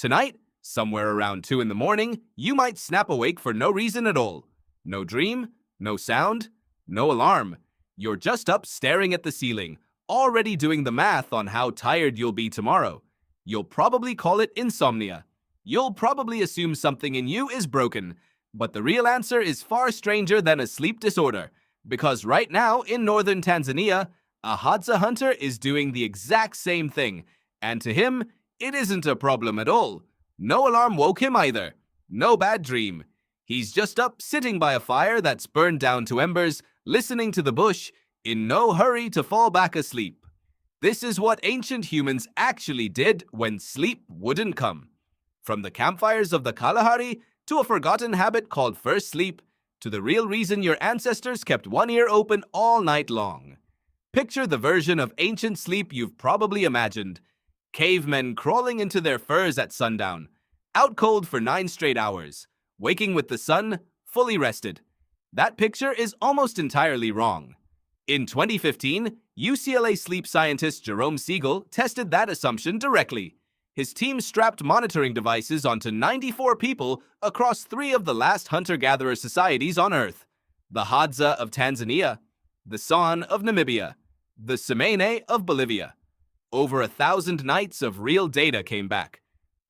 Tonight, somewhere around 2 in the morning, you might snap awake for no reason at all. No dream, no sound, no alarm. You're just up staring at the ceiling, already doing the math on how tired you'll be tomorrow. You'll probably call it insomnia. You'll probably assume something in you is broken, but the real answer is far stranger than a sleep disorder, because right now in northern Tanzania, a Hadza hunter is doing the exact same thing, and to him, it isn't a problem at all. No alarm woke him either. No bad dream. He's just up sitting by a fire that's burned down to embers, listening to the bush, in no hurry to fall back asleep. This is what ancient humans actually did when sleep wouldn't come. From the campfires of the Kalahari to a forgotten habit called first sleep, to the real reason your ancestors kept one ear open all night long. Picture the version of ancient sleep you've probably imagined. Cavemen crawling into their furs at sundown, out cold for 9 straight hours, waking with the sun, fully rested. That picture is almost entirely wrong. In 2015, UCLA sleep scientist Jerome Siegel tested that assumption directly. His team strapped monitoring devices onto 94 people across 3 of the last hunter-gatherer societies on Earth: the Hadza of Tanzania, the San of Namibia, the Semene of Bolivia. Over 1,000 nights of real data came back.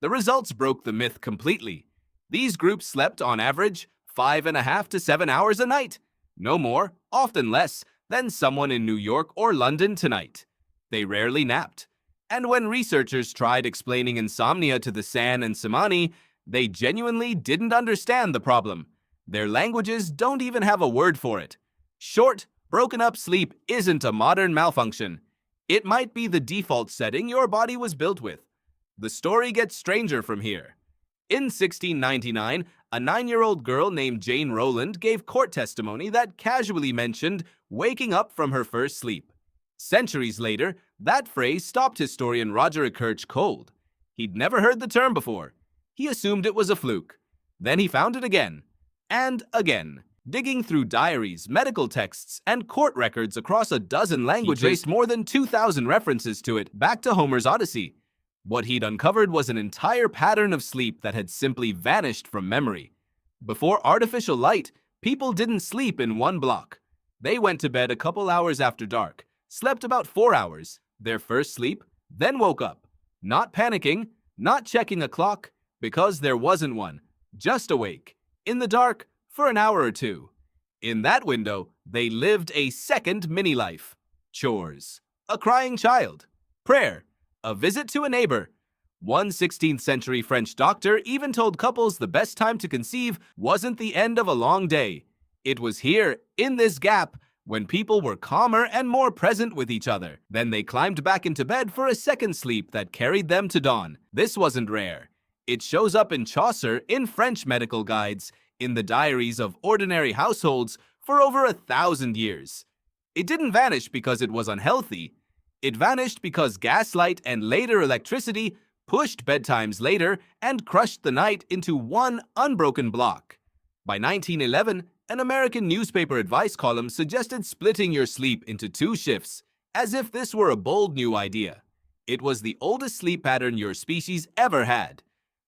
The results broke the myth completely. These groups slept on average 5.5 to 7 hours a night. No more, often less, than someone in New York or London tonight. They rarely napped. And when researchers tried explaining insomnia to the San and Semani, they genuinely didn't understand the problem. Their languages don't even have a word for it. Short, broken-up sleep isn't a modern malfunction. It might be the default setting your body was built with. The story gets stranger from here. In 1699, a 9-year-old girl named Jane Rowland gave court testimony that casually mentioned waking up from her first sleep. Centuries later, that phrase stopped historian Roger Kirch cold. He'd never heard the term before. He assumed it was a fluke. Then he found it again, and again. Digging through diaries, medical texts, and court records across a dozen languages, he traced more than 2,000 references to it back to Homer's Odyssey. What he'd uncovered was an entire pattern of sleep that had simply vanished from memory. Before artificial light, people didn't sleep in one block. They went to bed a couple hours after dark, slept about 4 hours, their first sleep, then woke up. Not panicking, not checking a clock, because there wasn't one, just awake, in the dark, for an hour or two. In that window, they lived a second mini-life. Chores, a crying child, prayer, a visit to a neighbor. One 16th century French doctor even told couples the best time to conceive wasn't the end of a long day. It was here, in this gap, when people were calmer and more present with each other. Then they climbed back into bed for a second sleep that carried them to dawn. This wasn't rare. It shows up in Chaucer, in French medical guides, in the diaries of ordinary households for over 1,000 years. It didn't vanish because it was unhealthy. It vanished because gaslight and later electricity pushed bedtimes later and crushed the night into one unbroken block. By 1911, an American newspaper advice column suggested splitting your sleep into 2 shifts, as if this were a bold new idea. It was the oldest sleep pattern your species ever had.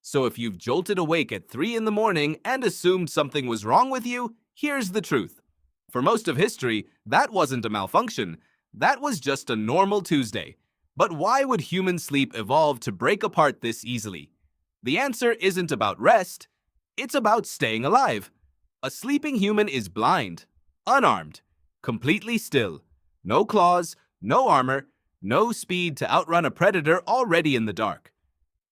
So if you've jolted awake at 3 in the morning and assumed something was wrong with you, here's the truth. For most of history, that wasn't a malfunction. That was just a normal Tuesday. But why would human sleep evolve to break apart this easily? The answer isn't about rest. It's about staying alive. A sleeping human is blind, unarmed, completely still. No claws, no armor, no speed to outrun a predator already in the dark.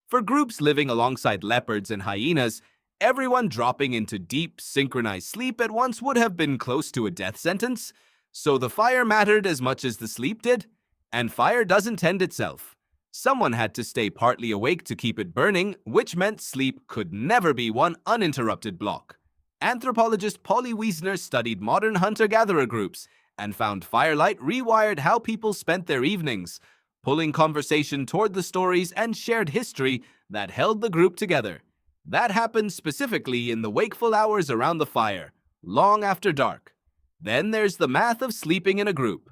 For groups living alongside leopards and hyenas, everyone dropping into deep, synchronized sleep at once would have been close to a death sentence, so the fire mattered as much as the sleep did, and fire doesn't tend itself. Someone had to stay partly awake to keep it burning, which meant sleep could never be one uninterrupted block. Anthropologist Polly Wiesner studied modern hunter-gatherer groups and found firelight rewired how people spent their evenings, pulling conversation toward the stories and shared history that held the group together. That happened specifically in the wakeful hours around the fire, long after dark. Then there's the math of sleeping in a group.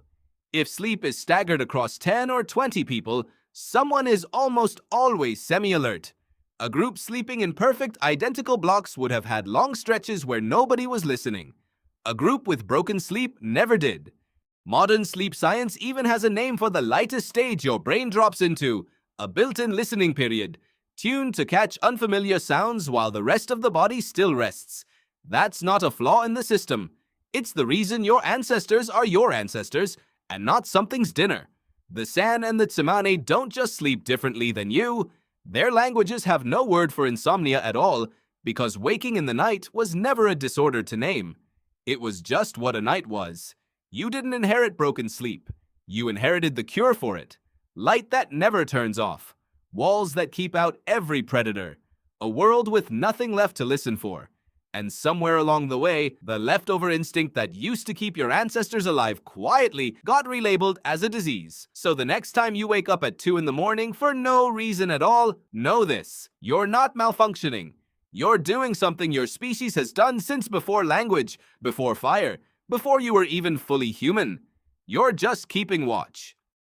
If sleep is staggered across 10 or 20 people, someone is almost always semi-alert. A group sleeping in perfect identical blocks would have had long stretches where nobody was listening. A group with broken sleep never did. Modern sleep science even has a name for the lightest stage your brain drops into, a built-in listening period, tuned to catch unfamiliar sounds while the rest of the body still rests. That's not a flaw in the system. It's the reason your ancestors are your ancestors, and not something's dinner. The San and the Tsimane don't just sleep differently than you. Their languages have no word for insomnia at all, because waking in the night was never a disorder to name. It was just what a night was. You didn't inherit broken sleep. You inherited the cure for it. Light that never turns off. Walls that keep out every predator. A world with nothing left to listen for. And somewhere along the way, the leftover instinct that used to keep your ancestors alive quietly got relabeled as a disease. So the next time you wake up at 2 in the morning for no reason at all, know this: you're not malfunctioning. You're doing something your species has done since before language, before fire, before you were even fully human. You're just keeping watch.